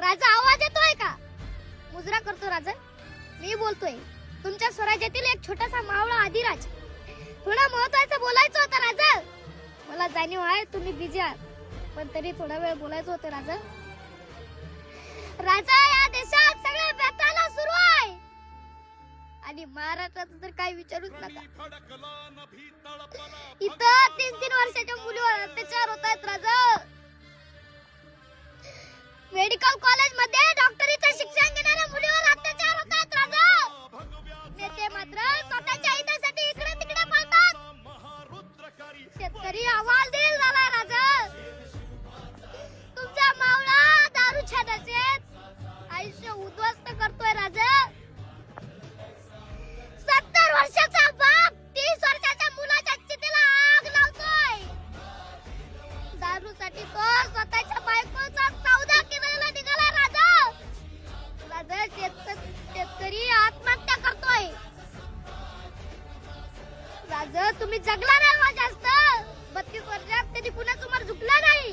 राजा आवाज येतोय का? मुजरा करतो राजा. मी बोलतोय. तुमच्या स्वराज्यातील एक छोटासा मावळा आदिराज. थोडं महत्त्वाचं बोलायचं होतं राजा. मला जाणीव आहे तुम्ही बिझी आहात, पण तरी थोडा वेळ बोलायचं होतं राजा. राजा, या देशात सगळ्या बेताला सुरू आहे आणि महाराष्ट्रात तर काही विचारूच नका. इथं 3-3 वर्षाच्या मुलीवर अत्याचार होत आहेत राजा. मेडिकल कॉलेज मध्ये डॉक्टरीचं शिक्षण घेणाऱ्या मुलीवर अत्याचार होत आहेत राजा. नेते मात्र स्वतःच्या हितासाठी इकडे तिकडे पळतात. शेतकरी आवाज देईल झालाय राजा. तुमचा मावळा दारूच्या नशेत आयुष्य उद्ध्वस्त करतोय राजा. 70 वर्षाचा बाप 30 वर्षाच्या मुलाच्या चितेला आग लावतोय. दारूसाठी तो स्वतःच्या बायकोचा सौदा करायला निघाला राजा. राजा, शेतकरी आत्महत्या करतोय. राजा, तुम्ही जगला नाही जास्त. 32 वर्षात कधी कुणासमोर झुकला नाही.